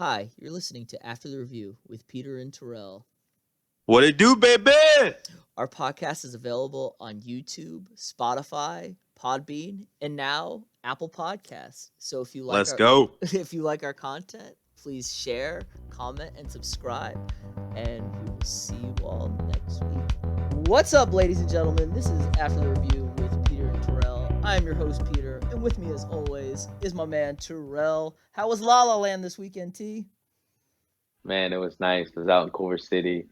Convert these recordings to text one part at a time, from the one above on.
Hi, you're listening to After the Review with Peter and Terrell. What it do, baby? Our podcast is available on YouTube, Spotify, Podbean, and now Apple Podcasts. So Let's go. if you like our content, please share, comment, and subscribe. And we will see you all next week. What's up, ladies and gentlemen? This is After the Review with Peter and Terrell. I am your host, Peter, and with me, as always, is my man Terrell. How was La La Land this weekend, T? Man, it was nice. I was out in Culver City.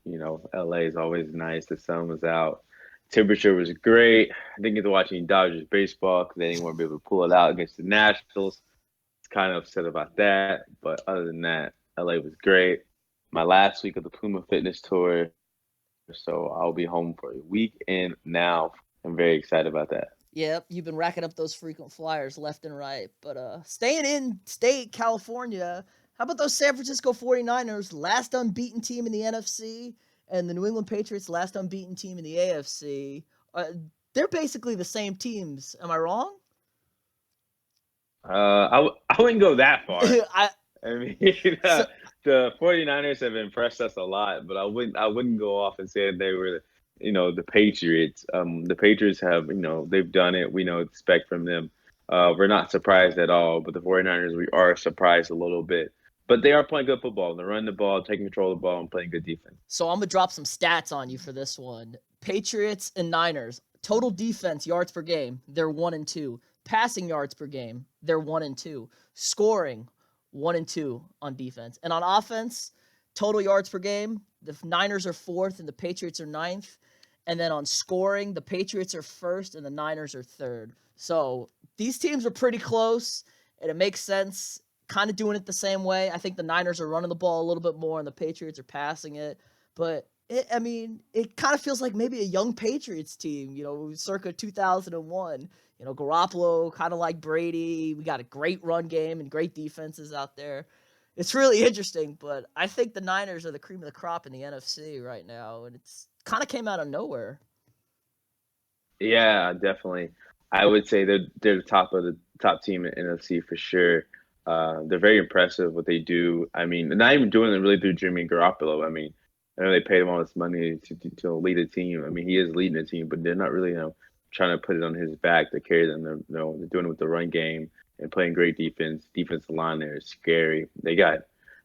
LA is always nice. The sun was out. Temperature was great. I didn't get to watch any Dodgers baseball because they didn't want to be able to pull it out against the Nationals. It's kind of upset about that. But other than that, LA was great. My last week of the Puma Fitness Tour. So I'll be home for a week and now. I'm very excited about that. Yep, you've been racking up those frequent flyers left and right. But staying in state, California, how about those San Francisco 49ers, last unbeaten team in the NFC, and the New England Patriots, last unbeaten team in the AFC? They're basically the same teams. Am I wrong? I wouldn't go that far. I mean, the 49ers have impressed us a lot, but I wouldn't go off and say they were, the Patriots. The Patriots have, they've done it. We know what to expect from them. We're not surprised at all, but the 49ers, we are surprised a little bit. But they are playing good football. They're running the ball, taking control of the ball, and playing good defense. So I'm going to drop some stats on you for this one. Patriots and Niners, total defense yards per game, they're 1-2. Passing yards per game, they're 1-2. Scoring, 1-2 on defense. And on offense, total yards per game, the Niners are 4th and the Patriots are 9th. And then on scoring, the Patriots are 1st and the Niners are 3rd. So these teams are pretty close, and it makes sense. Kind of doing it the same way. I think the Niners are running the ball a little bit more and the Patriots are passing it. But, it kind of feels like maybe a young Patriots team, circa 2001. Garoppolo, kind of like Brady. We got a great run game and great defenses out there. It's really interesting, but I think the Niners are the cream of the crop in the NFC right now, and it's kind of came out of nowhere. Yeah, definitely. I would say they're the top team in NFC for sure. They're very impressive what they do. They're not even doing it really through Jimmy Garoppolo. I know they paid him all this money to lead a team. He is leading a team, but they're not really, trying to put it on his back to carry them. They're doing it with the run game and playing great defense. Defensive line there is scary. They got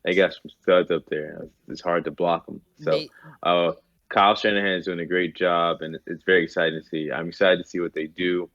some studs up there. It's hard to block them. So, Kyle Shanahan is doing a great job, and it's very exciting to see. I'm excited to see what they do.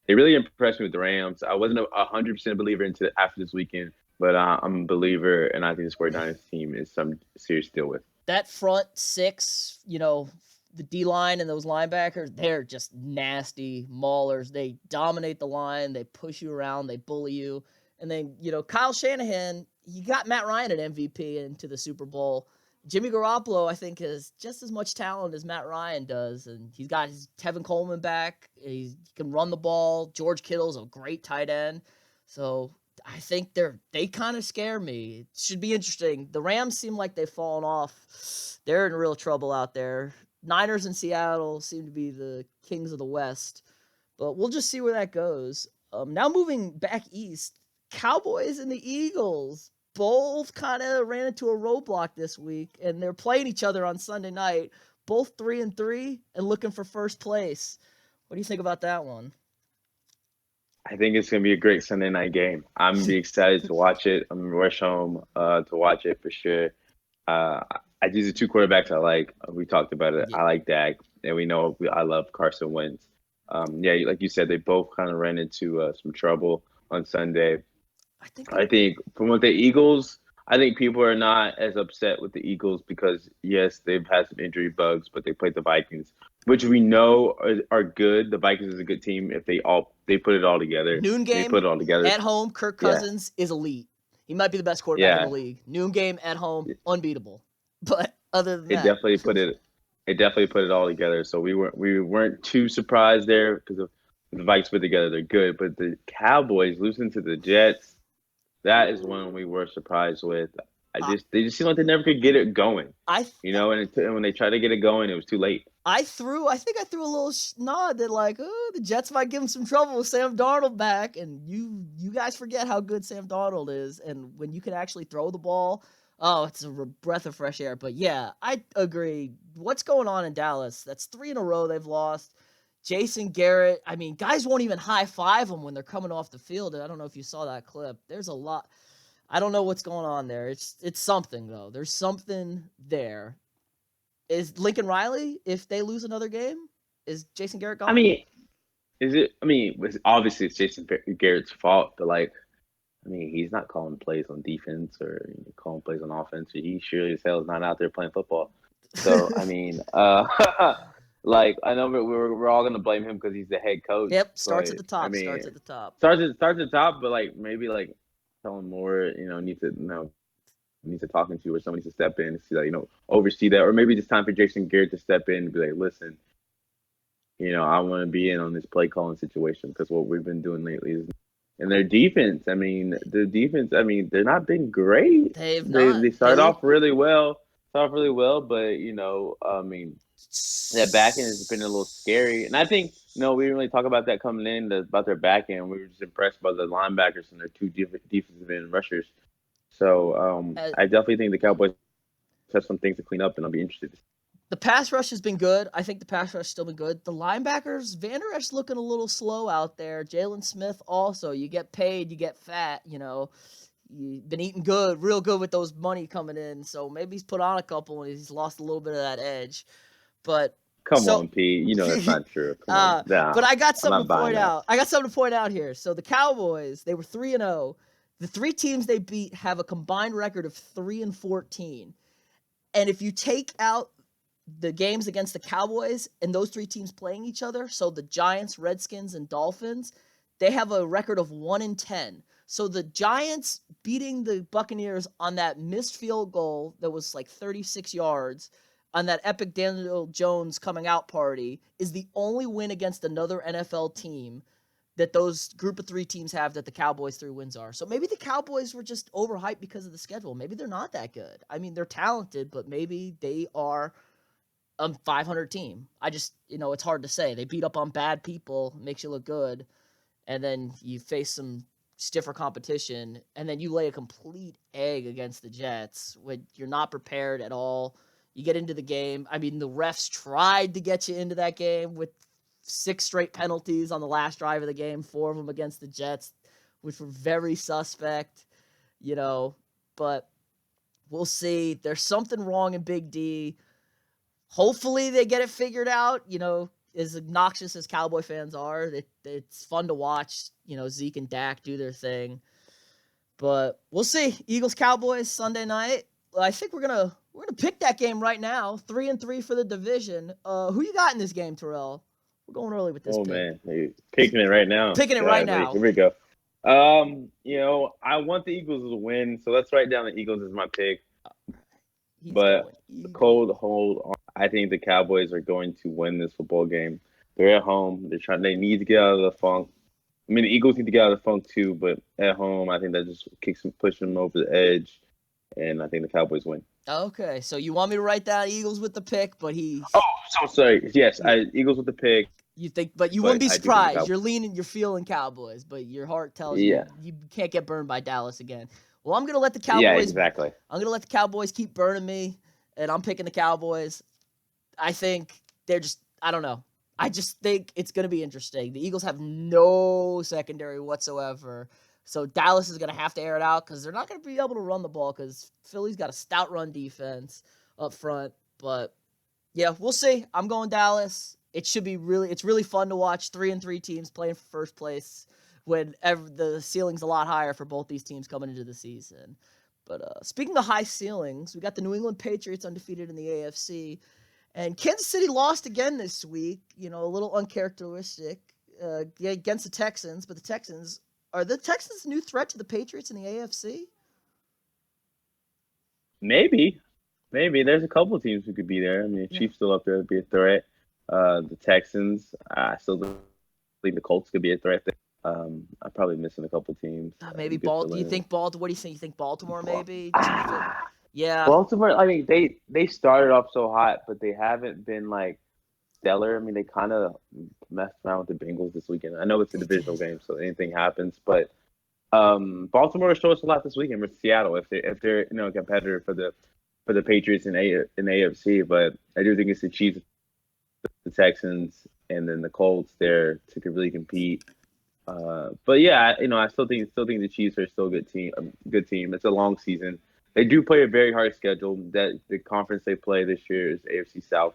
They really impressed me with the Rams. I wasn't 100% believer after this weekend, but I'm a believer, and I think this 49ers team is some serious deal with. That front six, the D-line and those linebackers, they're just nasty maulers. They dominate the line. They push you around. They bully you. And then, Kyle Shanahan, you got Matt Ryan at MVP into the Super Bowl. Jimmy Garoppolo, I think, has just as much talent as Matt Ryan does, and he's got his Tevin Coleman back. He can run the ball. George Kittle's a great tight end. So I think they kind of scare me. It should be interesting. The Rams seem like they've fallen off. They're in real trouble out there. Niners and Seattle seem to be the kings of the West, but we'll just see where that goes. Now moving back east, Cowboys and the Eagles both kind of ran into a roadblock this week, and they're playing each other on Sunday night, both 3-3 and looking for first place. What do you think about that one? I think it's going to be a great Sunday night game. I'm going to be excited to watch it. I'm going to rush home to watch it for sure. These are two quarterbacks I like. We talked about it. Yeah. I like Dak, and I love Carson Wentz. Like you said, they both kind of ran into some trouble on Sunday. I think from what the Eagles, I think people are not as upset with the Eagles because, yes, they've had some injury bugs, but they played the Vikings, which we know are good. The Vikings is a good team if they put it all together. Noon game, they put it all together. At home, Kirk Cousins is elite. He might be the best quarterback in the league. Noon game at home, unbeatable. But other than that, it definitely put it all together. So we weren't too surprised there because of the Vikings put together. They're good, but the Cowboys losing to the Jets, that is one we were surprised with. They just seem like they never could get it going. I And when they tried to get it going, it was too late. I think I threw a little nod that like, oh, the Jets might give him some trouble with Sam Darnold back, and you guys forget how good Sam Darnold is, and when you can actually throw the ball, oh, it's a breath of fresh air. But yeah, I agree. What's going on in Dallas? That's 3 in a row they've lost. Jason Garrett, I mean, guys won't even high five them when they're coming off the field. And I don't know if you saw that clip. There's a lot. I don't know what's going on there. It's something though. There's something there. Is Lincoln Riley, if they lose another game, is Jason Garrett gone? I mean, obviously it's Jason Garrett's fault, but like, I mean, he's not calling plays on defense or calling plays on offense. He surely as hell is not out there playing football. So I mean, like I know we're all gonna blame him because he's the head coach. Yep, starts at the top. Starts at the top, but like maybe like tell him more. Needs to talking to, or somebody needs to step in and see that, oversee that, or maybe it's time for Jason Garrett to step in and be like, listen, I want to be in on this play calling situation because what we've been doing lately is, and their defense. I mean, they're not been great. They start off really well, but I mean, that back end has been a little scary, and I think we didn't really talk about that coming in about their back end. We were just impressed by the linebackers and their 2 defensive end rushers. So I definitely think the Cowboys have some things to clean up, and I'll be interested. The pass rush has been good. I think the pass rush has still been good. The linebackers, Vander Esch's looking a little slow out there. Jalen Smith also. You get paid, you get fat. You've been eating good, real good with those money coming in. So maybe he's put on a couple and he's lost a little bit of that edge. But come on, Pete. That's not true. But I got something to point out. I got something to point out here. So the Cowboys, they were 3-0. The 3 teams they beat have a combined record of 3-14. And if you take out the games against the Cowboys and those 3 teams playing each other, so the Giants, Redskins, and Dolphins, they have a record of 1-10. So the Giants beating the Buccaneers on that missed field goal that was like 36 yards on that epic Daniel Jones coming out party is the only win against another NFL team that those group of 3 teams have that the Cowboys' 3 wins are. So maybe the Cowboys were just overhyped because of the schedule. Maybe they're not that good. I mean, they're talented, but maybe they are a 500 team. I just, it's hard to say. They beat up on bad people, makes you look good, and then you face some stiffer competition, and then you lay a complete egg against the Jets when you're not prepared at all. You get into the game. I mean, the refs tried to get you into that game with 6 straight penalties on the last drive of the game, 4 of them against the Jets, which were very suspect, but we'll see. There's something wrong in Big D. Hopefully they get it figured out. As obnoxious as Cowboy fans are, it's fun to watch, Zeke and Dak do their thing, but we'll see. Eagles Cowboys Sunday night. I think we're gonna pick that game right now. 3-3 for the division. Who you got in this game, Terrell? We're going early with this. Oh, man. You're picking it right now. Picking it right now. Here we go. I want the Eagles to win, so let's write down the Eagles as my pick. But cold hold on. I think the Cowboys are going to win this football game. They're at home. They need to get out of the funk. I mean, the Eagles need to get out of the funk too, but at home, I think that just pushes them over the edge, and I think the Cowboys win. Okay, so you want me to write down Eagles with the pick, but he... Oh, so sorry. Yes, Eagles with the pick. You think, but you wouldn't be surprised. You're feeling Cowboys, but your heart tells you you can't get burned by Dallas again. Well, I'm going to let the Cowboys... Yeah, exactly. I'm going to let the Cowboys keep burning me, and I'm picking the Cowboys. I think they're just... I don't know. I just think it's going to be interesting. The Eagles have no secondary whatsoever. So Dallas is going to have to air it out because they're not going to be able to run the ball because Philly's got a stout run defense up front. But, yeah, we'll see. I'm going Dallas. It's really fun to watch 3-3 teams playing for first place when the ceiling's a lot higher for both these teams coming into the season. But speaking of high ceilings, we got the New England Patriots undefeated in the AFC. And Kansas City lost again this week, a little uncharacteristic against the Texans. But are the Texans a new threat to the Patriots in the AFC? Maybe. There's a couple of teams who could be there. I mean, the Chiefs still up there to be a threat. The Texans, I still think the Colts could be a threat there. I'm probably missing a couple teams. Maybe You could Ball. fill Do you in. think Baltimore? What do you think? You think Baltimore Ba- maybe? Chiefs. Ah, Yeah. Baltimore. I mean, they started off so hot, but they haven't been like stellar. I mean, they kind of messed around with the Bengals this weekend. I know it's a They divisional did. game, so anything happens. But Baltimore showed us a lot this weekend with Seattle. If they're a competitor for the Patriots in AFC, but I do think it's the Chiefs, the Texans, and then the Colts there to really compete. But yeah, I still think the Chiefs are still a good team. A good team. It's a long season. They do play a very hard schedule. That the conference they play this year is AFC South,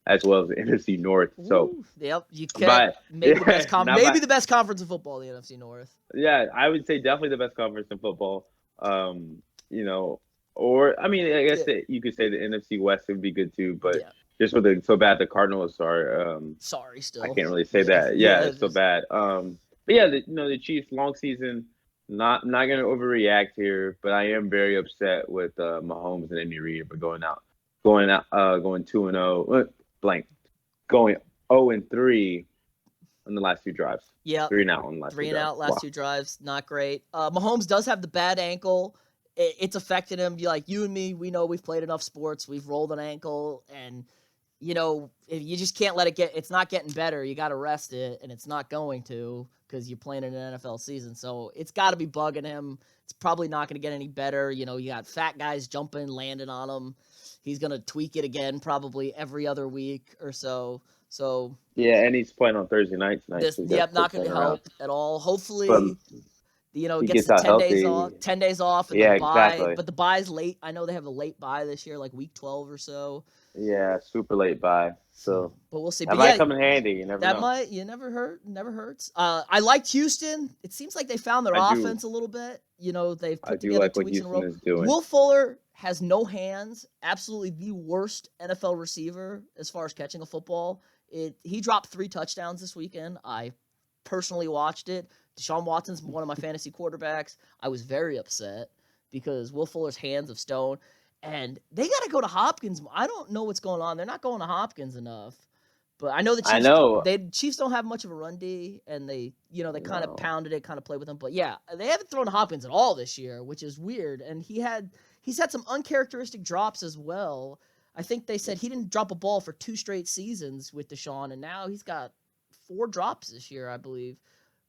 as well as the NFC North. So, Ooh, yep. You can't. but Maybe the best yeah, not maybe by the best conference in football, the NFC North. yeah, I would say definitely the best conference in football. Um, you know, or I mean, I guess Yeah. you could say the NFC West would be good too, but Yeah. just with so bad the Cardinals are. Sorry, I still. can't really say Yeah. that. Yeah, Yeah. it's so bad. But yeah, the Chiefs long season. Not gonna overreact here, but I am very upset with Mahomes and Andy Reid for going 2-0, blank, going 0-3 on the last two drives. Yep. 3-0 on the last two Three and drives. out last Wow. two drives, not great. Mahomes does have the bad ankle. It's affected him. Like you and me, we know we've played enough sports. We've rolled an ankle, and if you just can't let it get. It's not getting better. You got to rest it, and it's not going to because you're playing in an NFL season. So it's got to be bugging him. It's probably not going to get any better. You got fat guys jumping, landing on him. He's going to tweak it again probably every other week or so. So Yeah, and he's playing on Thursday night tonight, this, so he's got a yep, not quick going to turnaround. help at all. But Hopefully, he gets gets the out 10 days healthy. off, 10 days off, and the Yeah, bye. exactly. But the bye's late. I know they have a late bye this year, like week 12 or so. Yeah, super late bye. So, So but we'll see. that But might yeah, come in handy. You never that know. might never hurts. I liked Houston. It seems like they found their I do. offense a little bit. They've I put do together like two what weeks in a Houston row. is doing. Will Fuller has no hands. Absolutely the worst NFL receiver as far as catching a football. He dropped 3 touchdowns this weekend. I personally watched it. Deshaun Watson's one of my fantasy quarterbacks. I was very upset because Will Fuller's hands of stone. And they got to go to Hopkins. I don't know what's going on. They're not going to Hopkins enough. But I know the I Chiefs. know. Chiefs don't have much of a run D, and they kind of No. pounded it, kind of played with them. But yeah, they haven't thrown to Hopkins at all this year, which is weird. And he's had some uncharacteristic drops as well. I think they said he didn't drop a ball for 2 straight seasons with Deshaun, and now he's got 4 drops this year, I believe.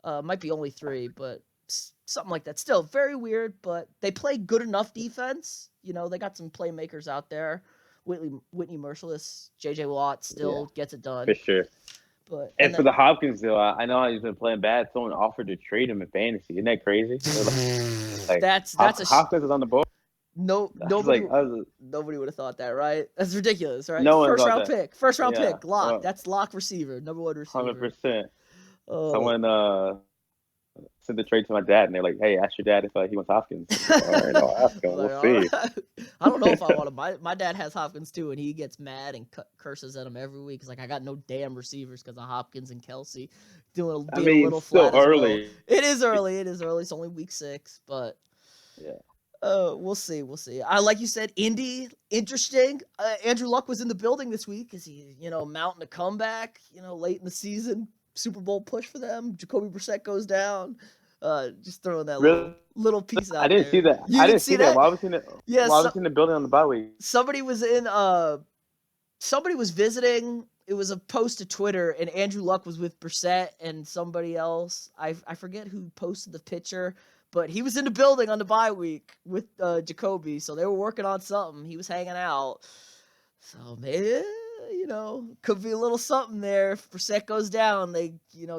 Might be only 3, but something like that. Still very weird, but they play good enough defense. They got some playmakers out there. Whitney Merciless, J.J. Watt Yeah, still gets it done. for sure. But And for the Hopkins deal, I know how he's been playing bad. Someone offered to trade him in fantasy. Isn't that crazy? They're like that's Hopkins is on the board. no I was like, nobody would have thought that, right? That's ridiculous, right? no one First thought round that. pick, first round Yeah, pick, lock. That's lock receiver, number 1 receiver. 100%. Oh. Someone sent the trade to my dad, and they're like, "Hey, ask your dad if he wants Hopkins." Like, all right, I'll ask him. Like, We'll all see. right. I don't know if I want to. My dad has Hopkins too, and he gets mad and curses at him every week. He's like, I got no damn receivers because of Hopkins and Kelsey being a It's little still flat as well. early. It is early. It's only week 6, but Yeah. we'll see. We'll see. I like you said, Indy, interesting. Andrew Luck was in the building this week because he, mounting a comeback. Late in the season, Super Bowl push for them. Jacoby Brissett goes down. Just throwing that Really? little piece out I didn't there. see that. You I didn't didn't see see that. that? Why was he in the, Yeah, why was he in the building on the bye week? somebody was in somebody was visiting. It was a post to Twitter, and Andrew Luck was with Brissett and somebody else. I forget who posted the picture, but he was in the building on the bye week with Jacoby, so they were working on something. He was hanging out. So maybe, could be a little something there. If Brissett goes down, they,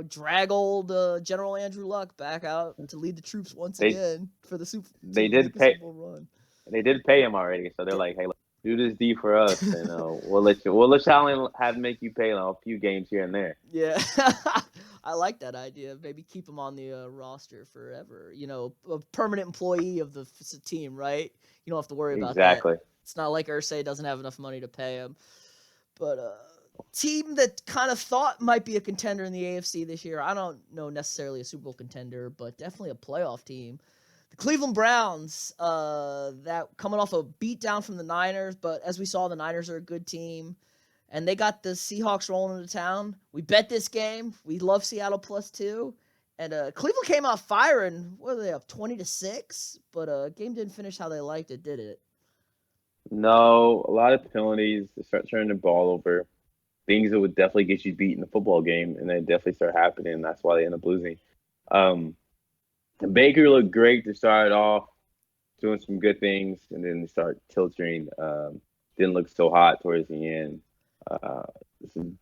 drag old General Andrew Luck back out to lead the troops once They again for the Super they to make did a pay. Super Bowl run. They did pay him already, so they're like, "Hey, look, do this D for us, and we'll let you only have make you pay a few games here and there." Yeah, I like that idea. Maybe keep him on the roster forever. A permanent employee of the team, right? You don't have to worry about that. Exactly. It's not like Irsay doesn't have enough money to pay him. But team that kind of thought might be a contender in the AFC this year. I don't know necessarily a Super Bowl contender, but definitely a playoff team. The Cleveland Browns, that coming off a beatdown from the Niners, but as we saw, the Niners are a good team. And they got the Seahawks rolling into town. We bet this game. We love Seattle +2. And Cleveland came out firing. What are they up 20-6? But game didn't finish how they liked it, did it? No, a lot of penalties. They start turning the ball over. Things that would definitely get you beat in a football game, and they definitely start happening. And that's why they end up losing. Baker looked great to start off, doing some good things, and then they start tilting. Didn't look so hot towards the end. Uh,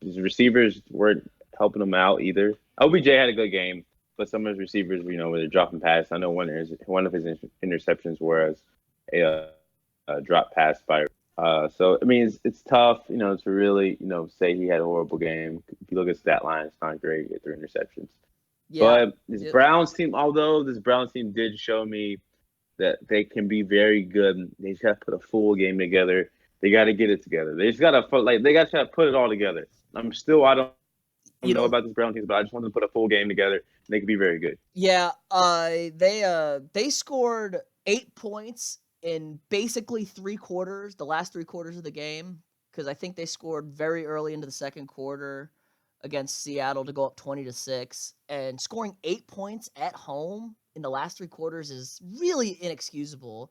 his receivers weren't helping him out either. OBJ had a good game, but some of his receivers, where they're dropping passes. I know one of his interceptions was a drop pass by. So I mean, it's tough, to really, say he had a horrible game. If you look at stat line, it's not great. He had 3 interceptions. Yeah. But this Browns team, although this Browns team did show me that they can be very good, they just got to put a full game together. They got to get it together. They just got to they got to put it all together. I don't know about this Brown team, but I just want them to put a full game together. And they can be very good. Yeah. They scored 8 points in basically 3 quarters, the last 3 quarters of the game, because I think they scored very early into the second quarter against Seattle to go up 20-6, and scoring 8 points at home in the last 3 quarters is really inexcusable.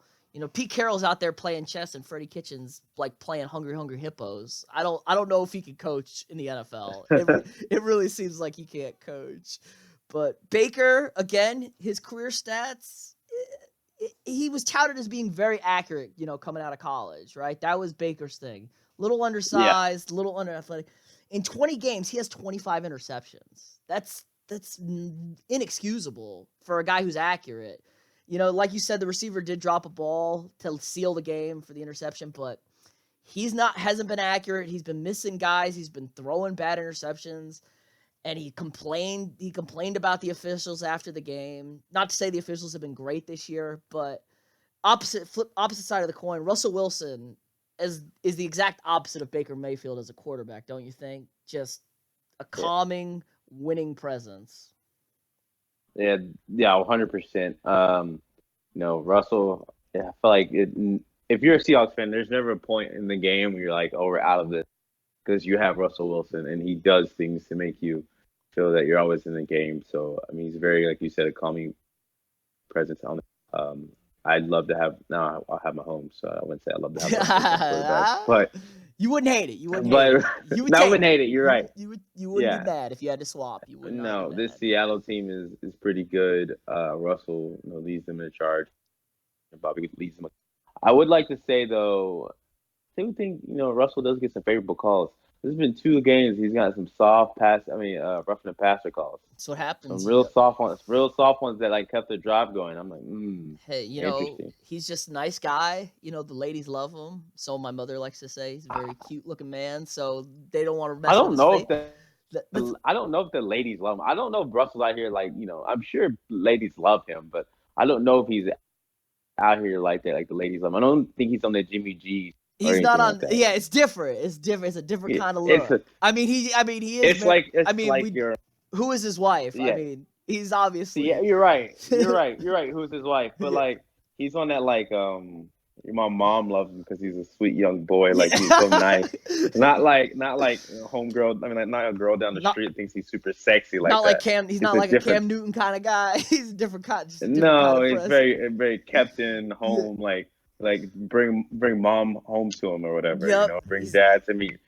Pete Carroll's out there playing chess, and Freddie Kitchens like playing Hungry Hippos. I don't know if he can coach in the NFL. It really seems like he can't coach. But Baker, again, his career stats, he was touted as being very accurate, coming out of college, right? That was Baker's thing. Little undersized, little underathletic. In 20 games, he has 25 interceptions. That's inexcusable for a guy who's accurate. Like you said, the receiver did drop a ball to seal the game for the interception, but hasn't been accurate. He's been missing guys. He's been throwing bad interceptions, and he complained about the officials after the game. Not to say the officials have been great this year, but opposite side of the coin, Russell Wilson is the exact opposite of Baker Mayfield as a quarterback, don't you think? Just a calming, winning presence. Yeah, 100%. Russell. Yeah, I feel like if you're a Seahawks fan, there's never a point in the game where you're like, "Oh, we're out of this," because you have Russell Wilson, and he does things to make you feel that you're always in the game. So I mean, he's very, like you said, a calming presence on it. I'd love to have. Now I'll have my home, so I wouldn't say I'd love to have but you wouldn't hate it. You wouldn't hate it. You would I wouldn't hate it. You're right. You wouldn't be mad if you had to swap. You would not. No, be this mad. Seattle team is pretty good. Russell, leads them in charge. Bobby leads them. I would like to say though, I think Russell does get some favorable calls. There's been 2 games he's got some soft roughing the passer calls. That's what happens. Some real soft ones that like kept the drive going. I'm like, hey, he's just a nice guy. The ladies love him. So my mother likes to say he's a very cute looking man. So they don't want to mess with his face. I don't know if the ladies love him. I don't know if Russell's out here I'm sure ladies love him, but I don't know if he's out here like that, like the ladies love him. I don't think he's on that Jimmy G. He's not on. Like yeah, it's different. It's different. It's a different kind of look. He is. Who is his wife? Yeah. I mean, he's obviously. Yeah, you're right. You're right. Who's his wife? But he's on that my mom loves him because he's a sweet young boy. Like he's so nice. Not like homegirl. I mean, not a girl down the street thinks he's super sexy. Like not that. Like Cam. He's not like a Cam Newton kind of guy. He's a different kind. No, he's very kept in home. Yeah. Like bring mom home to him or whatever. Yep. Bring dad to meet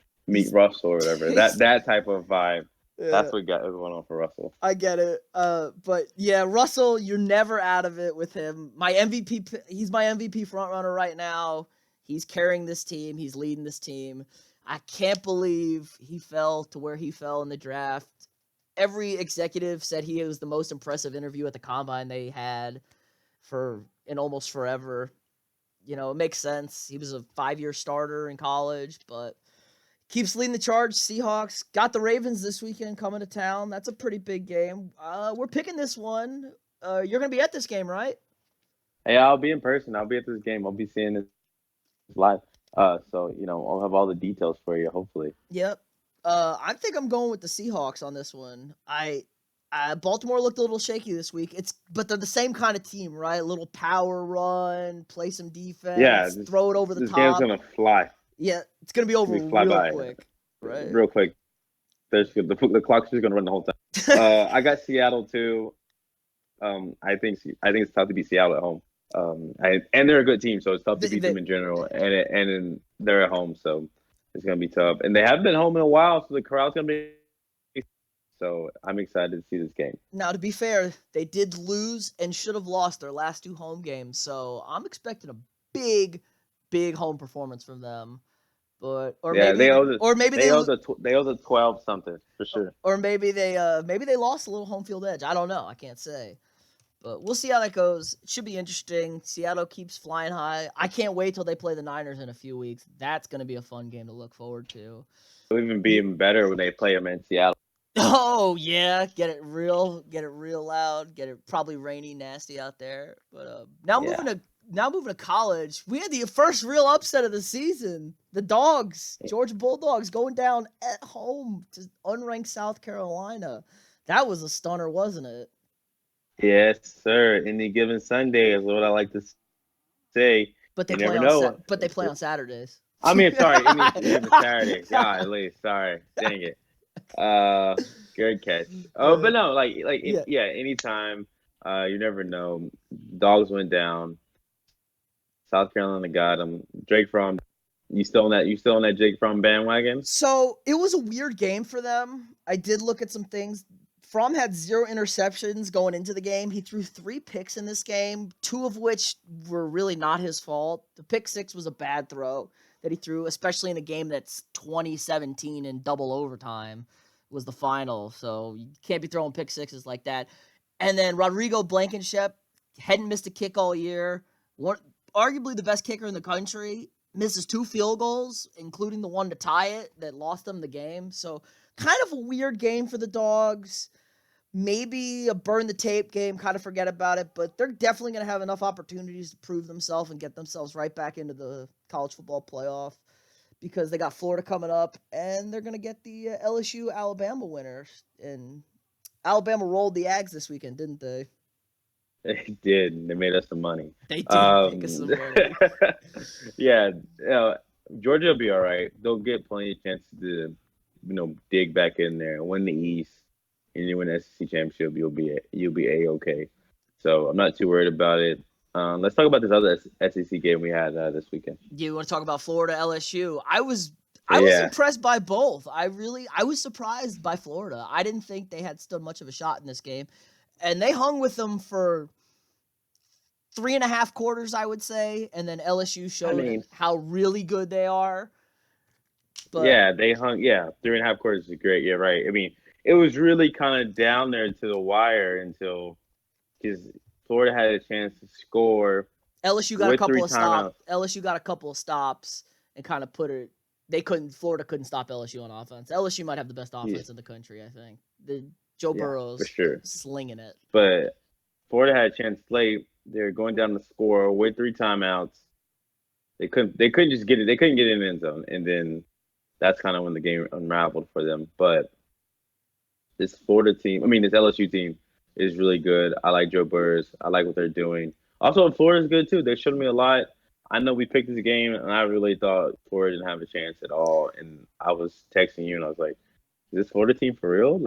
Russell or whatever. That type of vibe. Yeah. That's what got going on for Russell. I get it. But yeah, Russell, you're never out of it with him. He's my MVP frontrunner right now. He's carrying this team. He's leading this team. I can't believe he fell to where he fell in the draft. Every executive said he was the most impressive interview at the combine they had in almost forever. It makes sense. He was a 5-year starter in college, but keeps leading the charge. Seahawks got the Ravens this weekend coming to town. That's a pretty big game. We're picking this one. You're going to be at this game, right? Hey, I'll be in person. I'll be at this game. I'll be seeing this live. So, I'll have all the details for you, hopefully. Yep. I think I'm going with the Seahawks on this one. Baltimore looked a little shaky this week. But they're the same kind of team, right? A little power run, play some defense, throw it over the top. This game's gonna fly. Yeah, it's gonna be over real quick, right? Real quick. The clock's just gonna run the whole time. I got Seattle too. I think it's tough to beat Seattle at home. And they're a good team, so it's tough to beat them in general. And they're at home, so it's gonna be tough. And they haven't been home in a while, so the crowd's gonna be. So I'm excited to see this game. Now, to be fair, they did lose and should have lost their last 2 home games, so I'm expecting a big, big home performance from them. But They they owe the 12 something for sure. Or maybe they lost a little home field edge. I don't know. I can't say. But we'll see how that goes. It should be interesting. Seattle keeps flying high. I can't wait till they play the Niners in a few weeks. That's going to be a fun game to look forward to. It'll even be even better when they play them in Seattle. Oh yeah, get it real loud, get it probably rainy, nasty out there. But moving to college, we had the first real upset of the season. The Dogs, Georgia Bulldogs, going down at home to unranked South Carolina. That was a stunner, wasn't it? Yes, sir. Any given Sunday is what I like to say. But they play on Saturdays. I mean, sorry, any given Saturday. Golly, sorry, dang it. Good catch. Oh, but no, anytime. You never know. Dogs went down. South Carolina got him. Drake Fromm. You still on that Jake Fromm bandwagon? So it was a weird game for them. I did look at some things. Fromm had 0 interceptions going into the game. He threw 3 picks in this game, 2 of which were really not his fault. The pick 6 was a bad throw that he threw, especially in a game that's 2017 in double overtime was the final. So you can't be throwing pick 6s like that. And then Rodrigo Blankenship hadn't missed a kick all year. Arguably the best kicker in the country. Misses 2 field goals, including the one to tie it that lost them the game. So kind of a weird game for the Dogs. Maybe a burn the tape game, kind of forget about it, but they're definitely going to have enough opportunities to prove themselves and get themselves right back into the college football playoff because they got Florida coming up and they're going to get the LSU-Alabama winners. And Alabama rolled the Ags this weekend, didn't they? They did. They made us some money. They did make us some money. Yeah, Georgia will be all right. They'll get plenty of chances to, dig back in there and win the East. And you win the SEC championship, you'll be A-okay. So I'm not too worried about it. Let's talk about this other SEC game we had this weekend. You want to talk about Florida LSU? I was impressed by both. I was surprised by Florida. I didn't think they had stood much of a shot in this game. And they hung with them for 3.5 quarters, I would say. And then LSU showed how really good they are. But, yeah, they hung. Yeah, 3.5 quarters is great. Yeah, right. I mean, it was really kind of down there to the wire until because Florida had a chance to score. LSU got a couple of stops. LSU got a couple of stops and kind of put it. Florida couldn't stop LSU on offense. LSU might have the best offense in the country, I think. Joe Burrow's for sure slinging it. But Florida had a chance late. They're going down the score with 3 timeouts. They couldn't just get it. They couldn't get in the end zone, and then that's kind of when the game unraveled for them. But this LSU team is really good. I like Joe Burrow. I like what they're doing. Also, Florida's good too. They showed me a lot. I know we picked this game, and I really thought Florida didn't have a chance at all. And I was texting you, and I was like, "Is this Florida team for real?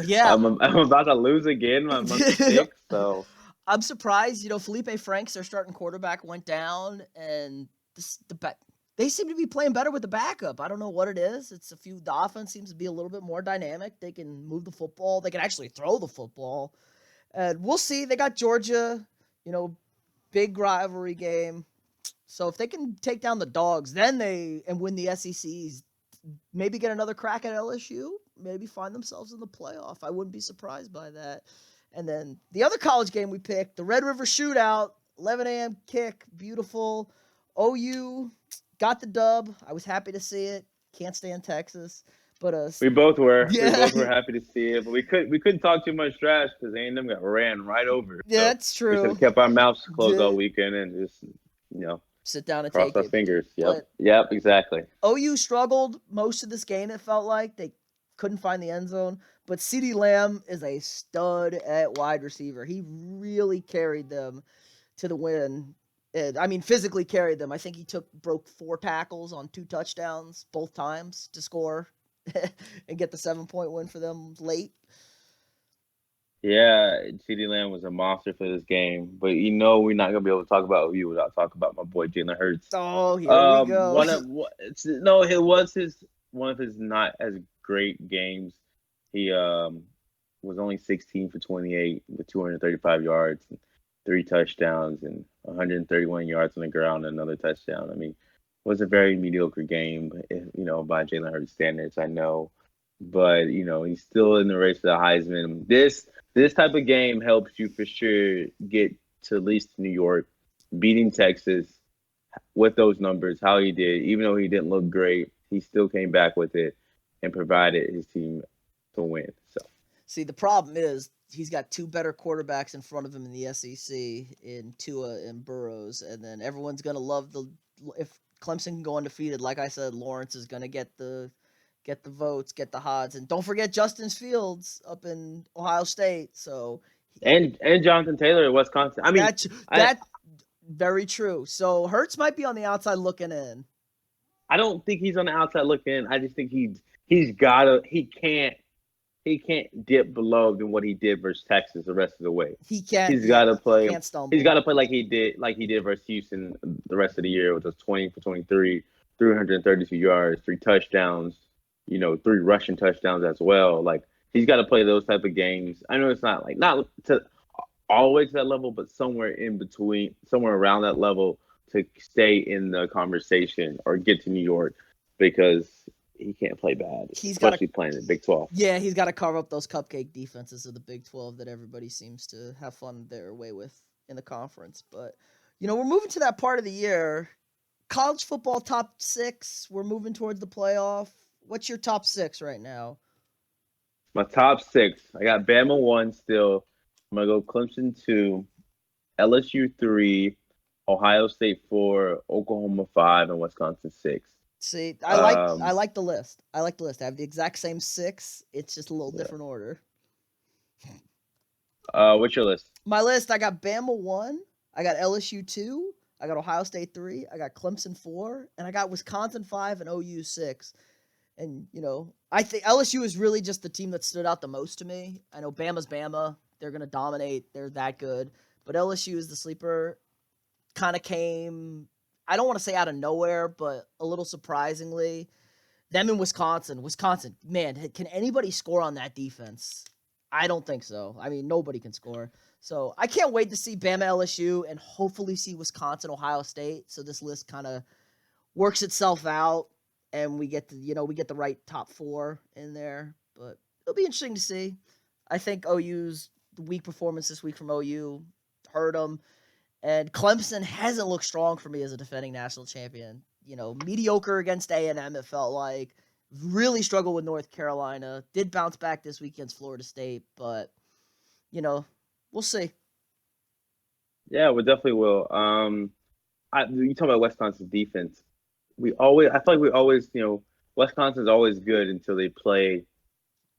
Yeah. I'm about to lose again. My month 6, so." I'm surprised. Felipe Franks, their starting quarterback, went down, and they seem to be playing better with the backup. I don't know what it is. The offense seems to be a little bit more dynamic. They can move the football. They can actually throw the football. And we'll see. They got Georgia, big rivalry game. So if they can take down the Dogs, and win the SECs, maybe get another crack at LSU, maybe find themselves in the playoff. I wouldn't be surprised by that. And then the other college game we picked, the Red River Shootout, 11 a.m. kick, beautiful. OU got the dub. I was happy to see it. Can't stand Texas, but we both were. Yeah. We both were happy to see it, but we couldn't talk too much trash because A&M got ran right over. Yeah, that's true. We should have kept our mouths closed all weekend and just sit down and cross take our fingers. Yep, exactly. OU struggled most of this game. It felt like they couldn't find the end zone, but CeeDee Lamb is a stud at wide receiver. He really carried them to the win. Physically carried them. I think he broke 4 tackles on 2 touchdowns both times to score and get the 7-point win for them late. Yeah, CeeDee Lamb was a monster for this game, but we're not gonna be able to talk about you without talking about my boy Jalen Hurts. Oh, here we go. One of what? No, it was his one of his not as great games. He was only 16 for 28 with 235 yards, and 3 touchdowns, and 131 yards on the ground, and another touchdown. I mean, it was a very mediocre game, by Jalen Hurts standards. I know, but he's still in the race for the Heisman. This type of game helps you for sure get to at least New York, beating Texas with those numbers, how he did, even though he didn't look great, he still came back with it and provided his team to win. So See, the problem is he's got two better quarterbacks in front of him in the SEC in Tua and Burrows, and then everyone's gonna love if Clemson can go undefeated. Like I said, Lawrence is gonna get the votes, get the odds, and don't forget Justin Fields up in Ohio State. So and Jonathan Taylor at Wisconsin. I mean, that's very true. So Hurts might be on the outside looking in. I don't think he's on the outside looking in. I just think he can't dip below than what he did versus Texas the rest of the way. He can't. He's got to play. Can't stumble. He's got to play like he did versus Houston the rest of the year, which was 20 for 23, 332 yards, 3 touchdowns. 3 rushing touchdowns as well. Like he's got to play those type of games. I know it's not to always that level, but somewhere in between, somewhere around that level to stay in the conversation or get to New York because he can't play bad. Especially playing in the Big 12. Yeah, he's got to carve up those cupcake defenses of the Big 12 that everybody seems to have fun their way with in the conference. But, we're moving to that part of the year. College football top 6, we're moving towards the playoff. What's your top 6 right now? My top 6, I got Bama 1 still. I'm going to go Clemson 2, LSU 3, Ohio State 4, Oklahoma 5, and Wisconsin 6. See, I like the list. I have the exact same 6. It's just a little different order. What's your list? My list, I got Bama 1, I got LSU 2, I got Ohio State 3, I got Clemson 4, and I got Wisconsin 5 and OU 6. And, I think LSU is really just the team that stood out the most to me. I know Bama's Bama. They're going to dominate. They're that good. But LSU is the sleeper. Kind of came, I don't want to say out of nowhere, but a little surprisingly. Them in Wisconsin. Wisconsin, man, can anybody score on that defense? I don't think so. I mean, nobody can score. So I can't wait to see Bama, LSU, and hopefully see Wisconsin, Ohio State. So this list kind of works itself out. And we get the right top 4 in there, but it'll be interesting to see. I think OU's weak performance this week from OU hurt them, and Clemson hasn't looked strong for me as a defending national champion. Mediocre against A&M. It felt like really struggled with North Carolina. Did bounce back this week against Florida State, but we'll see. Yeah, we definitely will. You talk about Wisconsin's defense. I feel like we always, Wisconsin's always good until they play.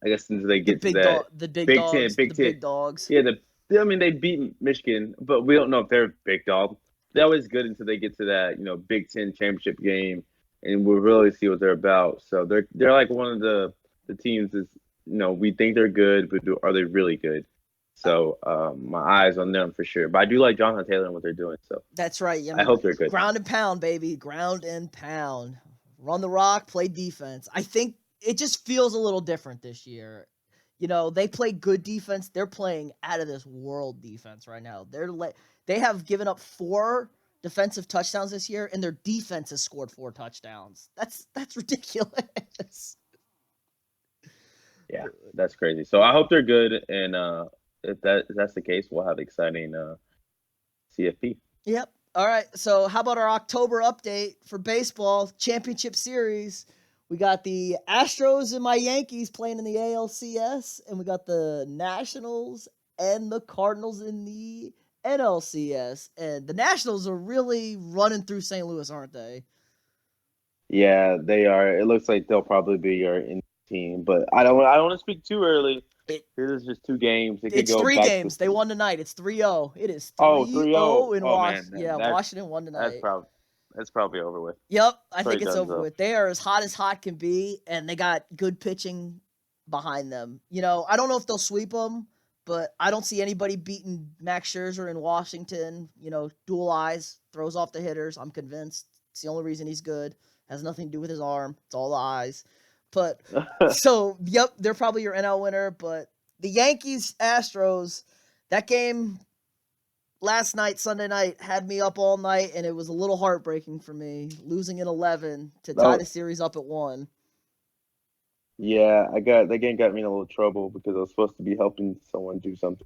I guess until they get to that the big Big dogs, 10, Big 10. Big dogs. Yeah, they beat Michigan, but we don't know if they're a big dog. They're always good until they get to that, Big 10 championship game, and we'll really see what they're about. So they're like one of the teams is, we think they're good, but are they really good? So my eyes on them for sure. But I do like Jonathan Taylor and what they're doing. So that's right. I hope they're good. Ground and pound, baby. Ground and pound. Run the rock, play defense. I think it just feels a little different this year. They play good defense. They're playing out of this world defense right now. They have given up 4 defensive touchdowns this year, and their defense has scored 4 touchdowns. That's ridiculous. Yeah, that's crazy. So I hope they're good, and if that's the case, we'll have exciting CFP. Yep. All right. So how about our October update for baseball championship series? We got the Astros and my Yankees playing in the ALCS, and we got the Nationals and the Cardinals in the NLCS. And the Nationals are really running through St. Louis, aren't they? Yeah, they are. It looks like they'll probably be your in team, but I don't want to speak too early. There's just 2 games. It's 3 games. They won tonight. It's 3-0. It is 3-0 in Washington. Yeah, Washington won tonight. That's probably over with. Yep, I think it's over with. They are as hot can be, and they got good pitching behind them. I don't know if they'll sweep them, but I don't see anybody beating Max Scherzer in Washington. Dual eyes, throws off the hitters. I'm convinced. It's the only reason he's good. Has nothing to do with his arm. It's all the eyes. But so, yep, they're probably your NL winner. But the Yankees, Astros, that game last night, Sunday night, had me up all night, and it was a little heartbreaking for me, losing in 11 to tie the series up at 1. Yeah, that game got me in a little trouble because I was supposed to be helping someone do something,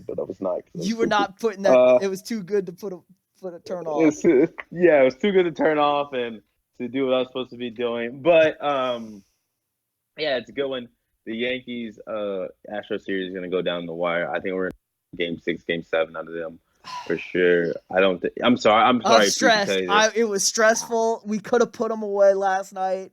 but I was not. You were not putting that. It was too good to put a turn off. It was too good to turn off and to do what I was supposed to be doing. But yeah, it's a good one. The Yankees Astro series is gonna go down the wire. I think we're in Game 6, Game 7 out of them for sure. I don't think. I'm sorry. I'm stressed. It was stressful. We could have put them away last night.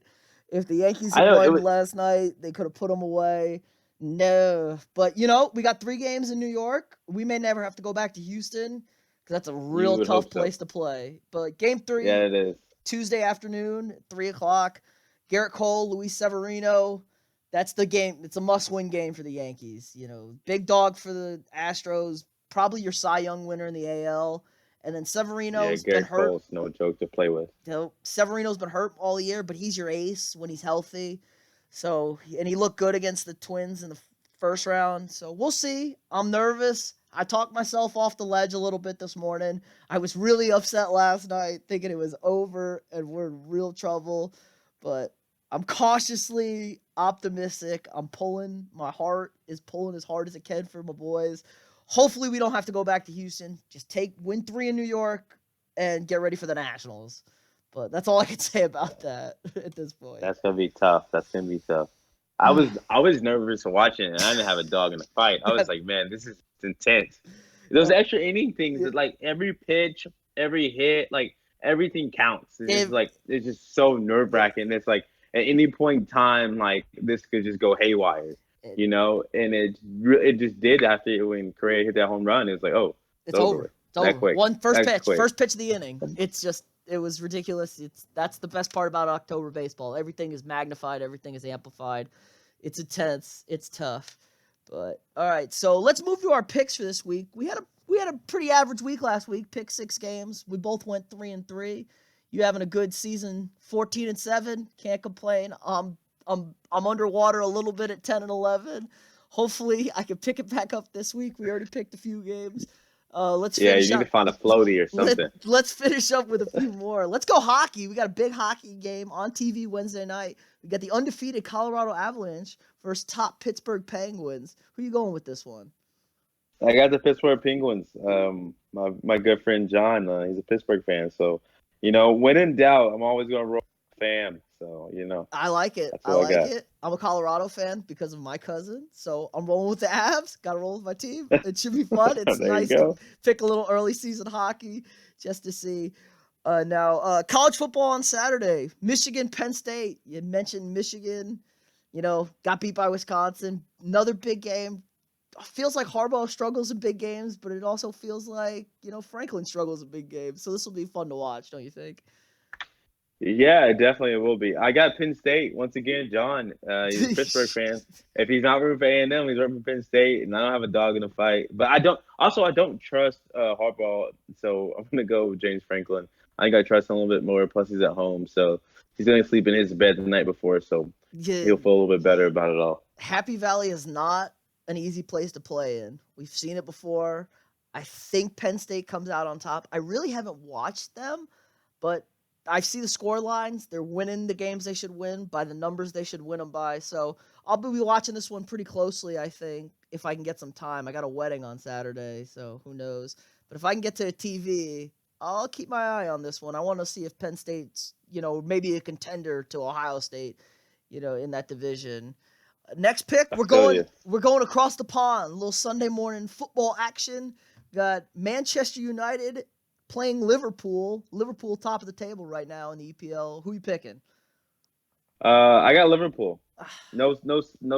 If the Yankees had won last night, they could have put them away. No. But, we got 3 games in New York. We may never have to go back to Houston because that's a real tough place to play. But Game 3, yeah, it is. Tuesday afternoon, 3 o'clock. Garrett Cole, Luis Severino. That's the game. It's a must-win game for the Yankees. Big dog for the Astros. Probably your Cy Young winner in the AL. And then Severino's been hurt. Cole's no joke to play with. Severino's been hurt all year, but he's your ace when he's healthy. So, and he looked good against the Twins in the first round. So we'll see. I'm nervous. I talked myself off the ledge a little bit this morning. I was really upset last night, thinking it was over and we're in real trouble. But I'm cautiously optimistic. My heart is pulling as hard as it can for my boys. Hopefully we don't have to go back to Houston. Just win 3 in New York and get ready for the Nationals. But that's all I can say about that at this point. That's gonna be tough. I was nervous watching it, and I didn't have a dog in the fight. I was like, man, this is intense. Those extra inning things, like every pitch, every hit, like everything counts. It's just so nerve wracking. It's like at any point in time, like this could just go haywire. And it just did after when Correa hit that home run. It was like, oh, it's over. It's over. Quick. First pitch of the inning. It was ridiculous. That's the best part about October baseball. Everything is magnified. Everything is amplified. It's intense. It's tough. But all right, so let's move to our picks for this week. We had a pretty average week last week. Picked 6 games. We both went 3-3. You having a good season, 14-7. Can't complain. I'm underwater a little bit at 10-11. Hopefully, I can pick it back up this week. We already picked a few games. You need to find a floaty or something. Let's finish up with a few more. Let's go hockey. We got a big hockey game on TV Wednesday night. We got the undefeated Colorado Avalanche versus top Pittsburgh Penguins. Who are you going with this one? I got the Pittsburgh Penguins. My good friend John, he's a Pittsburgh fan. So, when in doubt, I'm always going to roll fam. So, I like it. I like it. I'm a Colorado fan because of my cousin. So I'm rolling with the Avs. Got to roll with my team. It should be fun. It's nice to pick a little early season hockey just to see. Now, college football on Saturday. Michigan, Penn State. You mentioned Michigan, got beat by Wisconsin. Another big game. Feels like Harbaugh struggles in big games, but it also feels like, Franklin struggles in big games. So this will be fun to watch, don't you think? Yeah, definitely it will be. I got Penn State once again. John, he's a Pittsburgh fan. If he's not rooting for A&M, he's rooting for Penn State, and I don't have a dog in the fight. But I don't trust Harbaugh, so I'm gonna go with James Franklin. I think I trust him a little bit more. Plus, he's at home, so he's gonna sleep in his bed the night before, so he'll feel a little bit better about it all. Happy Valley is not an easy place to play in. We've seen it before. I think Penn State comes out on top. I really haven't watched them, but I see the score lines. They're winning the games they should win by the numbers they should win them by. So I'll be watching this one pretty closely, I think, if I can get some time. I got a wedding on Saturday, so who knows. But if I can get to a TV, I'll keep my eye on this one. I want to see if Penn State's, maybe a contender to Ohio State, in that division. Next pick, we're going across the pond. A little Sunday morning football action. Got Manchester United playing Liverpool. Liverpool top of the table right now in the EPL. Who you picking? I got Liverpool. No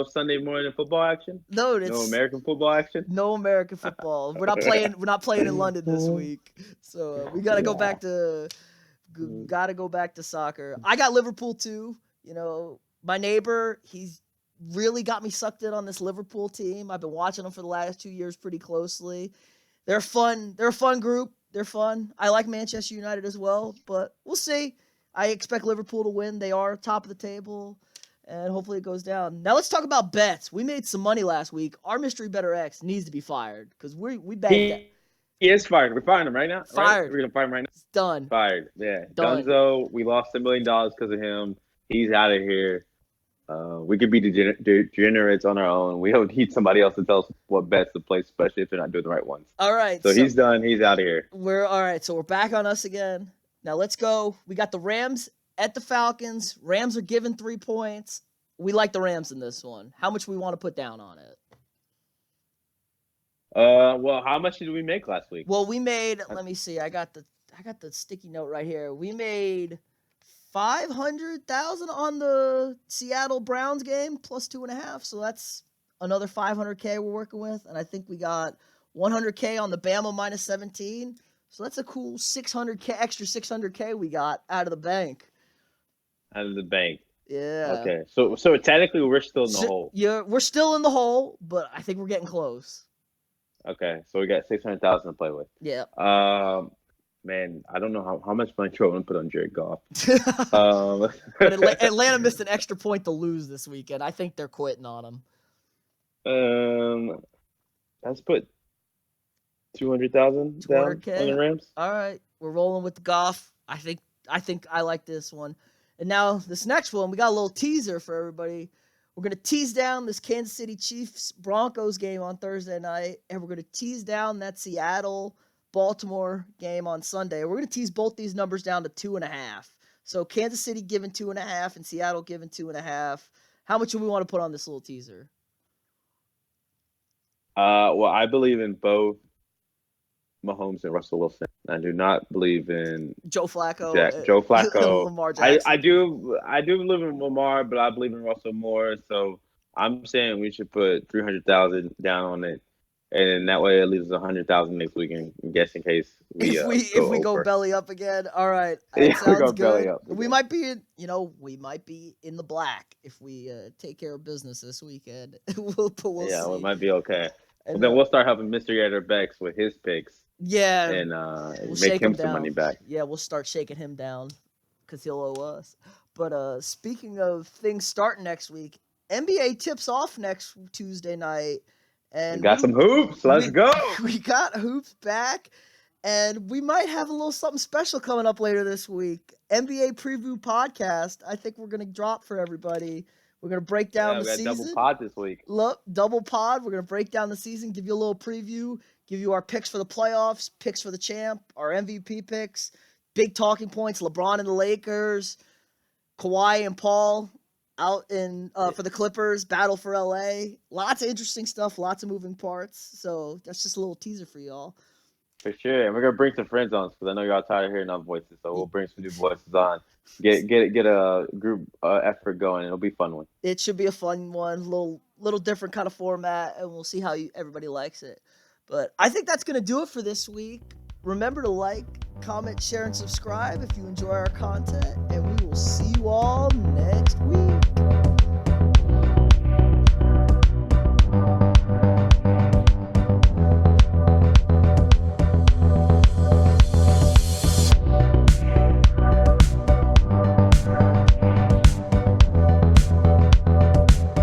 Sunday morning football action. No American football action. No American football. We're not playing in London this week, so we gotta go back to soccer. I got Liverpool too. My neighbor, he's really got me sucked in on this Liverpool team. I've been watching them for the last 2 years pretty closely. They're fun. They're a fun group. They're fun. I like Manchester United as well, but we'll see. I expect Liverpool to win. They are top of the table, and hopefully it goes down. Now let's talk about bets. We made some money last week. Our mystery better X needs to be fired because we banked that. He is fired. We're firing him right now. Fired. Right? We're gonna fire him right now. It's done. Fired. Yeah. Done. Dunzo. We lost $1 million because of him. He's out of here. We could be degenerates on our own. We don't need somebody else to tell us what bets to play, especially if they're not doing the right ones. All right. So he's done. He's out of here. We're all right. So we're back on us again. Now let's go. We got the Rams at the Falcons. Rams are given 3 points. We like the Rams in this one. How much we want to put down on it? Well, how much did we make last week? Well, we made. Let me see. I got the sticky note right here. We made 500,000 on the Seattle Browns game plus 2.5. So that's another 500K we're working with, and I think we got 100K on the Bama minus 17. So that's a cool 600K extra 600K we got out of the bank. Out of the bank. Yeah. Okay. So technically we're still in the hole. Yeah, we're still in the hole, but I think we're getting close. Okay. So we got 600,000 to play with. Yeah. Man, I don't know how much money I want to put on Jared Goff. But Atlanta missed an extra point to lose this weekend. I think they're quitting on him. Let's put 200,000 down on the Rams. All right, we're rolling with the Goff. I think I like this one. And now this next one, we got a little teaser for everybody. We're gonna tease down this Kansas City Chiefs Broncos game on Thursday night, and we're gonna tease down that Seattle Baltimore game on Sunday. We're gonna tease both these numbers down to 2.5. So Kansas City given 2.5 and Seattle given 2.5. How much do we want to put on this little teaser? Well, I believe in both Mahomes and Russell Wilson. I do not believe in Joe Flacco. Joe Flacco. Lamar Jackson. I do believe in Lamar, but I believe in Russell more. So I'm saying we should put 300,000 down on it, and that way it leaves 100,000 next week. And guess in case if we go belly up again. All right, yeah, sounds we go good. belly up. We might be in the black if we take care of business this weekend. we'll yeah, see. it might be okay. And then we'll start helping Mr. Yetter Bex with his picks. Yeah, and we'll make him some money back. Yeah, we'll start shaking him down because he'll owe us. But speaking of things starting next week, NBA tips off next Tuesday night, and we got some hoops. Let's go. We got hoops back, and we might have a little something special coming up later this week. NBA preview podcast. I think we're gonna drop for everybody. We're going to break down the season. Double pod this week. Look, double pod. We're going to break down the season, give you a little preview, give you our picks for the playoffs, picks for the champ, our MVP picks, big talking points, LeBron and the Lakers, Kawhi and Paul out in for the Clippers, battle for LA. Lots of interesting stuff, lots of moving parts. So that's just a little teaser for y'all. For sure. And we're going to bring some friends on because I know y'all tired of hearing our voices. So we'll bring some new voices on. Get a group effort going. It'll be a fun one. It should be a fun one. Little different kind of format, and we'll see how everybody likes it. But I think that's going to do it for this week. Remember to like, comment, share, and subscribe if you enjoy our content. And we will see you all